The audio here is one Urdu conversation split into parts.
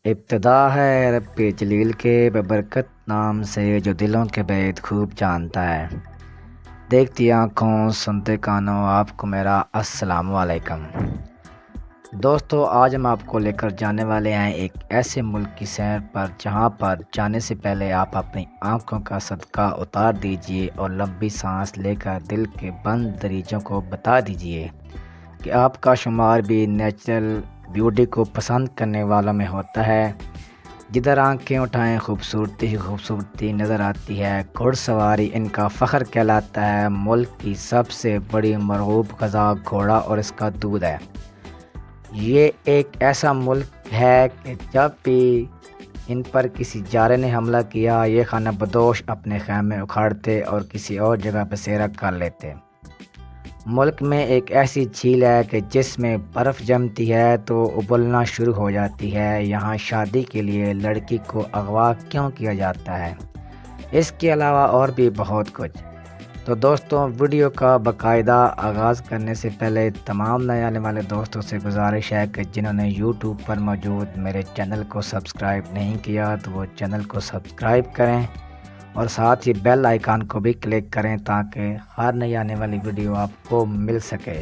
ابتدا ہے رب جلیل کے ببرکت نام سے جو دلوں کے بیت خوب جانتا ہے۔ دیکھتی آنکھوں سنتے کانوں آپ کو میرا السلام علیکم۔ دوستو، آج ہم آپ کو لے کر جانے والے ہیں ایک ایسے ملک کی سیر پر جہاں پر جانے سے پہلے آپ اپنی آنکھوں کا صدقہ اتار دیجئے اور لمبی سانس لے کر دل کے بند دریچوں کو بتا دیجئے کہ آپ کا شمار بھی نیچرل بیوٹی کو پسند کرنے والوں میں ہوتا ہے۔ جدھر آنکھیں اٹھائیں خوبصورتی ہی خوبصورتی نظر آتی ہے۔ گھڑ سواری ان کا فخر کہلاتا ہے۔ ملک کی سب سے بڑی مرغوب غذا گھوڑا اور اس کا دودھ ہے۔ یہ ایک ایسا ملک ہے کہ جب بھی ان پر کسی جارح نے حملہ کیا، یہ خانہ بدوش اپنے خیمے اکھاڑتے اور کسی اور جگہ بسیرا کر لیتے۔ ملک میں ایک ایسی جھیل ہے کہ جس میں برف جمتی ہے تو ابلنا شروع ہو جاتی ہے۔ یہاں شادی کے لیے لڑکی کو اغوا کیوں کیا جاتا ہے، اس کے علاوہ اور بھی بہت کچھ۔ تو دوستوں، ویڈیو کا باقاعدہ آغاز کرنے سے پہلے تمام نئے آنے والے دوستوں سے گزارش ہے کہ جنہوں نے یوٹیوب پر موجود میرے چینل کو سبسکرائب نہیں کیا تو وہ چینل کو سبسکرائب کریں اور ساتھ ہی بیل آئیکن کو بھی کلک کریں تاکہ ہر نئی آنے والی ویڈیو آپ کو مل سکے۔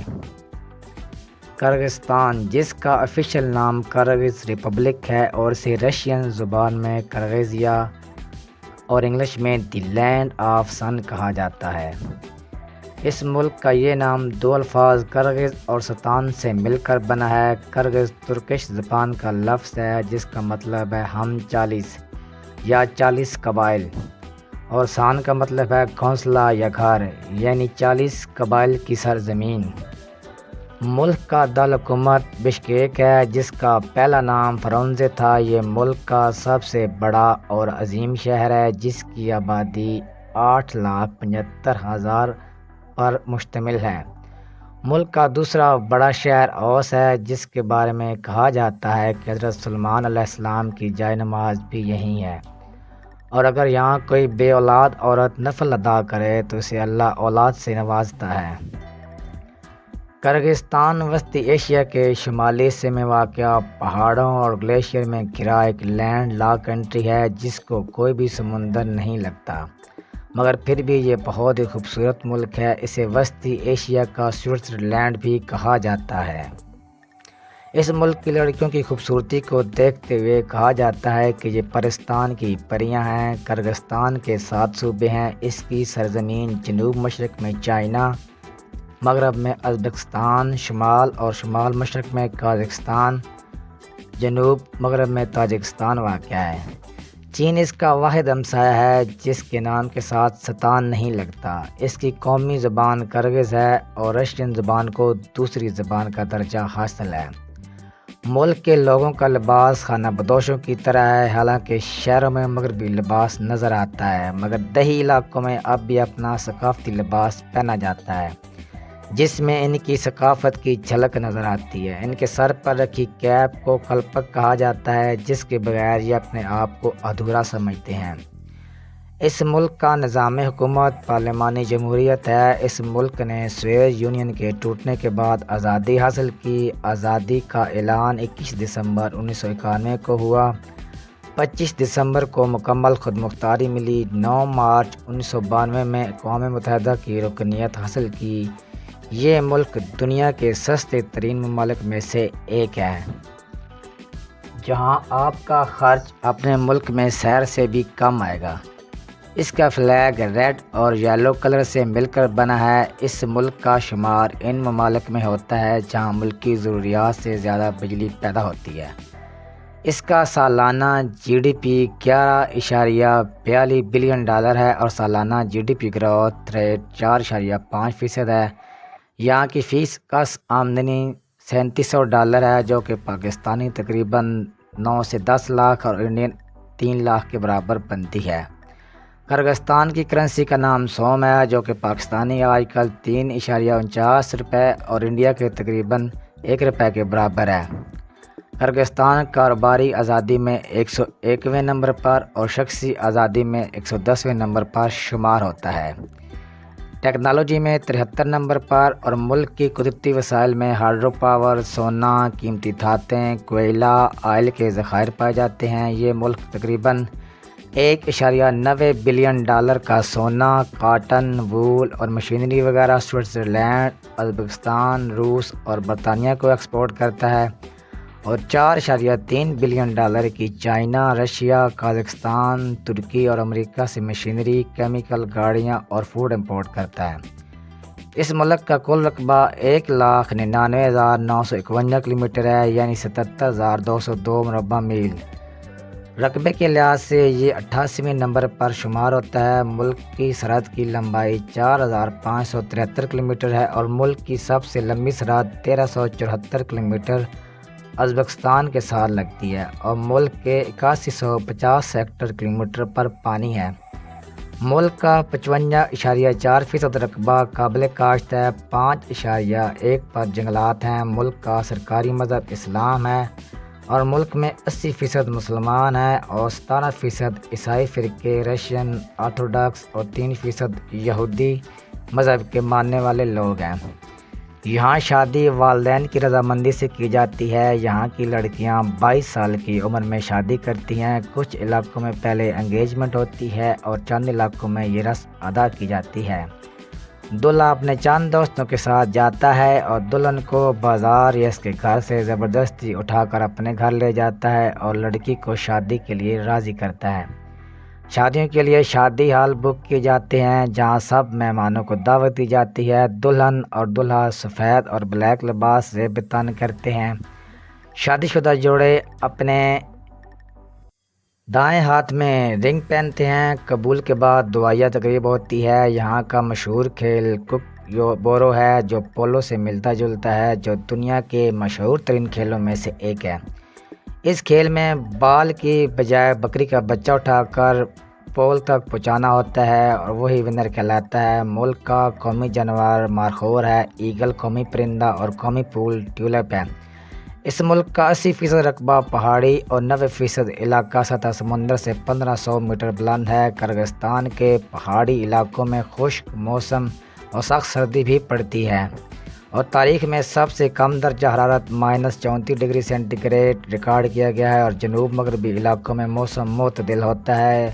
کرغزستان، جس کا آفیشیل نام کرغز ریپبلک ہے اور اسے رشین زبان میں کرغیزیا اور انگلش میں دی لینڈ آف سن کہا جاتا ہے۔ اس ملک کا یہ نام دو الفاظ کرغز اور ستان سے مل کر بنا ہے۔ کرغز ترکش زبان کا لفظ ہے جس کا مطلب ہے ہم 40 یا 40 قبائل، اور سان کا مطلب ہے گھونسلہ یا گھر، یعنی 40 قبائل کی سرزمین۔ ملک کا دارالحکومت بشکیک ہے جس کا پہلا نام فرونزے تھا۔ یہ ملک کا سب سے بڑا اور عظیم شہر ہے جس کی آبادی 8,75,000 پر مشتمل ہے۔ ملک کا دوسرا بڑا شہر اوس ہے جس کے بارے میں کہا جاتا ہے کہ حضرت سلیمان علیہ السلام کی جائے نماز بھی یہیں ہے، اور اگر یہاں کوئی بے اولاد عورت نفل ادا کرے تو اسے اللہ اولاد سے نوازتا ہے۔ کرغزستان وسطی ایشیا کے شمالی حصے میں واقع پہاڑوں اور گلیشیئر میں گھرا ایک لینڈ لاک کنٹری ہے جس کو کوئی بھی سمندر نہیں لگتا، مگر پھر بھی یہ بہت ہی خوبصورت ملک ہے۔ اسے وسطی ایشیا کا سوئٹزرلینڈ بھی کہا جاتا ہے۔ اس ملک کی لڑکیوں کی خوبصورتی کو دیکھتے ہوئے کہا جاتا ہے کہ یہ پرستان کی پریاں ہیں۔ کرغزستان کے 7 صوبے ہیں۔ اس کی سرزمین جنوب مشرق میں چائنا، مغرب میں ازبکستان، شمال اور شمال مشرق میں قازقستان، جنوب مغرب میں تاجکستان واقع ہے۔ چین اس کا واحد ہمسایہ ہے جس کے نام کے ساتھ ستان نہیں لگتا۔ اس کی قومی زبان کرغز ہے اور رشین زبان کو دوسری زبان کا درجہ حاصل ہے۔ ملک کے لوگوں کا لباس خانہ بدوشوں کی طرح ہے۔ حالانکہ شہروں میں مغربی لباس نظر آتا ہے، مگر دیہی علاقوں میں اب بھی اپنا ثقافتی لباس پہنا جاتا ہے جس میں ان کی ثقافت کی جھلک نظر آتی ہے۔ ان کے سر پر رکھی کیپ کو کلپک کہا جاتا ہے جس کے بغیر یہ اپنے آپ کو ادھورا سمجھتے ہیں۔ اس ملک کا نظام حکومت پارلیمانی جمہوریت ہے۔ اس ملک نے سوویت یونین کے ٹوٹنے کے بعد آزادی حاصل کی۔ آزادی کا اعلان 21 دسمبر 1991 کو ہوا۔ 25 دسمبر کو مکمل خود مختاری ملی۔ 9 مارچ 1992 میں اقوام متحدہ کی رکنیت حاصل کی۔ یہ ملک دنیا کے سستے ترین ممالک میں سے ایک ہے، جہاں آپ کا خرچ اپنے ملک میں سیر سے بھی کم آئے گا۔ اس کا فلیگ ریڈ اور یلو کلر سے مل کر بنا ہے۔ اس ملک کا شمار ان ممالک میں ہوتا ہے جہاں ملکی ضروریات سے زیادہ بجلی پیدا ہوتی ہے۔ اس کا سالانہ G D P 11.42 billion dollar ہے اور سالانہ G D P growth rate 4.5% ہے۔ یہاں کی فیس کس آمدنی $3700 ہے جو کہ پاکستانی تقریباً 9 سے 10 لاکھ اور انڈین 3 لاکھ کے برابر بنتی ہے۔ کرغزستان کی کرنسی کا نام سوم ہے جو کہ پاکستانی آج کل 3.49 روپے اور انڈیا کے تقریباً 1 روپے کے برابر ہے۔ کرغزستان کاروباری آزادی میں 101ویں نمبر پر اور شخصی آزادی میں 110ویں نمبر پر شمار ہوتا ہے۔ ٹیکنالوجی میں 73 نمبر پر اور ملک کی قدرتی وسائل میں ہائیڈرو پاور، سونا، قیمتی دھاتیں، کوئلہ، آئل کے ذخائر پائے جاتے ہیں۔ یہ ملک تقریباً $1.9 بلین کا سونا، کاٹن، وول اور مشینری وغیرہ سوئٹزرلینڈ، ازبکستان، روس اور برطانیہ کو ایکسپورٹ کرتا ہے، اور $4.3 بلین کی چائنا، رشیا، قازقستان، ترکی اور امریکہ سے مشینری، کیمیکل، گاڑیاں اور فوڈ امپورٹ کرتا ہے۔ اس ملک کا کل رقبہ 1,99,951 کلومیٹر ہے، یعنی 77,202 مربع میل۔ رقبے کے لحاظ سے یہ 88ویں نمبر پر شمار ہوتا ہے۔ ملک کی سرحد کی لمبائی 4,573 کلومیٹر ہے اور ملک کی سب سے لمبی سرحد 1,374 کلومیٹر ازبکستان کے ساتھ لگتی ہے، اور ملک کے 8150 ہیکٹر کلومیٹر پر پانی ہے۔ ملک کا 55.4% رقبہ قابل کاشت ہے، 5.1 پر جنگلات ہیں۔ ملک کا سرکاری مذہب اسلام ہے اور ملک میں 80% مسلمان ہیں اور 17% عیسائی فرقے، رشین آرتھوڈاکس اور 3% یہودی مذہب کے ماننے والے لوگ ہیں۔ یہاں شادی والدین کی رضامندی سے کی جاتی ہے۔ یہاں کی لڑکیاں 22 سال کی عمر میں شادی کرتی ہیں۔ کچھ علاقوں میں پہلے انگیجمنٹ ہوتی ہے اور چند علاقوں میں یہ رسم ادا کی جاتی ہے۔ دلہا اپنے چند دوستوں کے ساتھ جاتا ہے اور دلہن کو بازار یا اس کے گھر سے زبردستی اٹھا کر اپنے گھر لے جاتا ہے اور لڑکی کو شادی کے لیے راضی کرتا ہے۔ شادیوں کے لیے شادی ہال بک کیے جاتے ہیں جہاں سب مہمانوں کو دعوت دی جاتی ہے۔ دلہن اور دلہا سفید اور بلیک لباس زیب تن کرتے ہیں۔ شادی شدہ جوڑے اپنے دائیں ہاتھ میں رنگ پہنتے ہیں۔ قبول کے بعد دعائیہ تقریب ہوتی ہے۔ یہاں کا مشہور کھیل کک بورو ہے جو پولو سے ملتا جلتا ہے، جو دنیا کے مشہور ترین کھیلوں میں سے ایک ہے۔ اس کھیل میں بال کی بجائے بکری کا بچہ اٹھا کر پول تک پہنچانا ہوتا ہے اور وہی ونر کہلاتا ہے۔ ملک کا قومی جانور مارخور ہے، ایگل قومی پرندہ اور قومی پھول ٹیولپ ہے۔ اس ملک کا 80% رقبہ پہاڑی اور 90% علاقہ سطح سمندر سے 1500 میٹر بلند ہے۔ کرغزستان کے پہاڑی علاقوں میں خشک موسم اور سخت سردی بھی پڑتی ہے، اور تاریخ میں سب سے کم درجہ حرارت -34 ڈگری سینٹی گریڈ ریکارڈ کیا گیا ہے، اور جنوب مغربی علاقوں میں موسم معتدل ہوتا ہے۔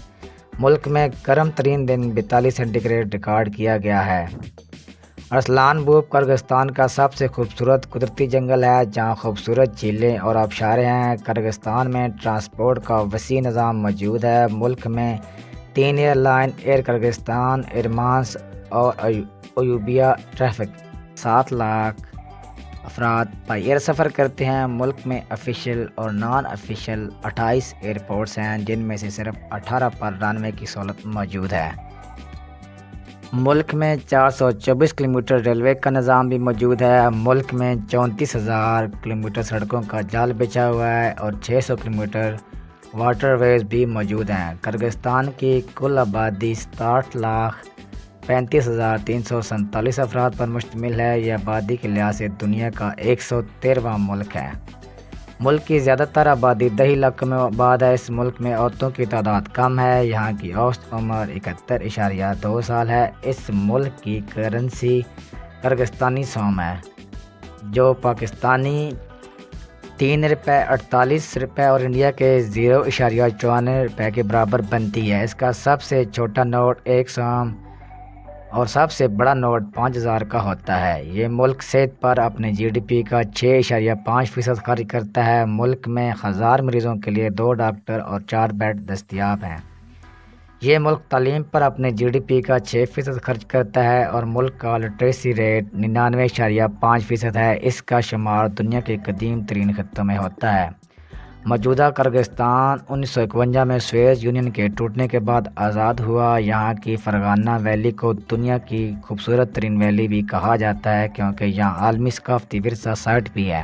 ملک میں گرم ترین دن 42 سینٹی گریڈ ریکارڈ کیا گیا ہے۔ ارسلان بوب کرغزستان کا سب سے خوبصورت قدرتی جنگل ہے جہاں خوبصورت جھیلیں اور آبشاریں ہیں۔ کرغزستان میں ٹرانسپورٹ کا وسیع نظام موجود ہے۔ ملک میں 3 ایئر لائن، ایئر کرغزستان، ایرمانس اور ایوبیا ٹریفک۔ 7 لاکھ افراد بائی ایئر سفر کرتے ہیں۔ ملک میں آفیشیل اور نان آفیشیل 28 ایئرپورٹس ہیں، جن میں سے صرف 18 پر رن وے کی سہولت موجود ہے۔ ملک میں 424 کلومیٹر ریلوے کا نظام بھی موجود ہے۔ ملک میں 34,000 کلومیٹر سڑکوں کا جال بچھا ہوا ہے اور 600 کلومیٹر واٹر ویز بھی موجود ہیں۔ کرغزستان کی کل آبادی 67,35,347 افراد پر مشتمل ہے۔ یہ آبادی کے لحاظ سے دنیا کا 113واں ملک ہے۔ ملک کی زیادہ تر آبادی دیہی علاقوں میں آباد ہے۔ اس ملک میں عورتوں کی تعداد کم ہے۔ یہاں کی اوسط عمر 71.2 سال ہے۔ اس ملک کی کرنسی کرغزستانی سوم ہے، جو پاکستانی 3 روپے 48 روپے اور انڈیا کے 0.54 روپے کے برابر بنتی ہے۔ اس کا سب سے چھوٹا نوٹ 1 سوم اور سب سے بڑا نوٹ 5000 کا ہوتا ہے۔ یہ ملک صحت پر اپنے جی ڈی پی کا 6.5% خرچ کرتا ہے۔ ملک میں 1000 مریضوں کے لیے 2 ڈاکٹر اور 4 بیڈ دستیاب ہیں۔ یہ ملک تعلیم پر اپنے جی ڈی پی کا 6% خرچ کرتا ہے اور ملک کا لٹریسی ریٹ 99.5% ہے۔ اس کا شمار دنیا کے قدیم ترین خطوں میں ہوتا ہے۔ موجودہ کرغزستان 1951 میں سویز یونین کے ٹوٹنے کے بعد آزاد ہوا۔ یہاں کی فرغانہ ویلی کو دنیا کی خوبصورت ترین ویلی بھی کہا جاتا ہے کیونکہ یہاں عالمی ثقافتی ورثہ سائٹ بھی ہے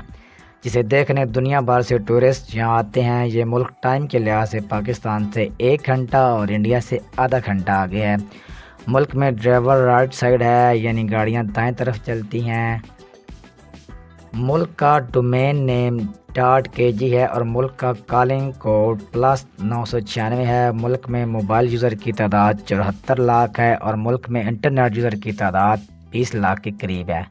جسے دیکھنے دنیا بھر سے ٹورسٹ یہاں آتے ہیں۔ یہ ملک ٹائم کے لحاظ سے پاکستان سے 1 گھنٹہ اور انڈیا سے آدھا گھنٹہ آگے ہے۔ ملک میں ڈرائیور رائٹ سائڈ ہے، یعنی گاڑیاں دائیں طرف چلتی ہیں۔ ملک کا ڈومین نیم .kg ہے اور ملک کا کالنگ کوڈ +996 ہے۔ ملک میں موبائل یوزر کی تعداد 74 لاکھ ہے اور ملک میں انٹرنیٹ یوزر کی تعداد 20 لاکھ کے قریب ہے۔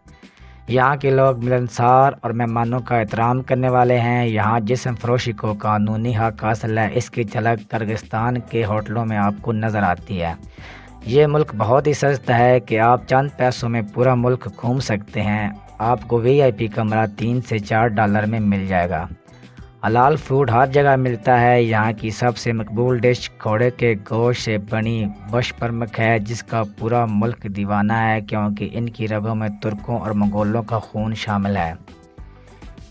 یہاں کے لوگ ملنسار اور مہمانوں کا احترام کرنے والے ہیں۔ یہاں جسم فروشی کو قانونی حق حاصل ہے۔ اس کی جھلک کرغستان کے ہوٹلوں میں آپ کو نظر آتی ہے۔ یہ ملک بہت ہی سستا ہے کہ آپ چند پیسوں میں پورا ملک گھوم سکتے ہیں۔ آپ کو VIP کمرہ $3 سے $4 میں مل جائے گا۔ حلال فوڈ ہر جگہ ملتا ہے۔ یہاں کی سب سے مقبول ڈش گھوڑے کے گوشت سے بنی بشپرمک ہے، جس کا پورا ملک دیوانہ ہے کیونکہ ان کی رگوں میں ترکوں اور منگولوں کا خون شامل ہے۔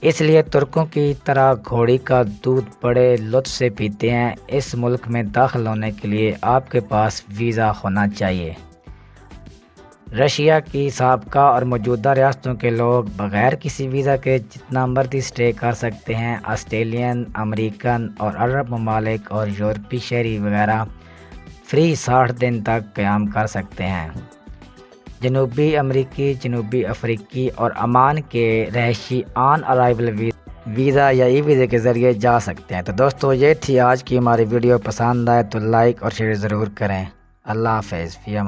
اس لیے ترکوں کی طرح گھوڑی کا دودھ بڑے لطف سے پیتے ہیں۔ اس ملک میں داخل ہونے کے لیے آپ کے پاس ویزا ہونا چاہیے۔ رشیا کی سابقہ اور موجودہ ریاستوں کے لوگ بغیر کسی ویزا کے جتنا مرضی اسٹے کر سکتے ہیں۔ آسٹریلین، امریکن اور عرب ممالک اور یورپی شہری وغیرہ فری 60 دن تک قیام کر سکتے ہیں۔ جنوبی امریکی، جنوبی افریقی اور عمان کے رہائشی آن ارائیول ویزا یا ای ویزے کے ذریعے جا سکتے ہیں۔ تو دوستو یہ تھی آج کی ہماری ویڈیو۔ پسند آئے تو لائک اور شیئر ضرور کریں۔ اللہ حافظ۔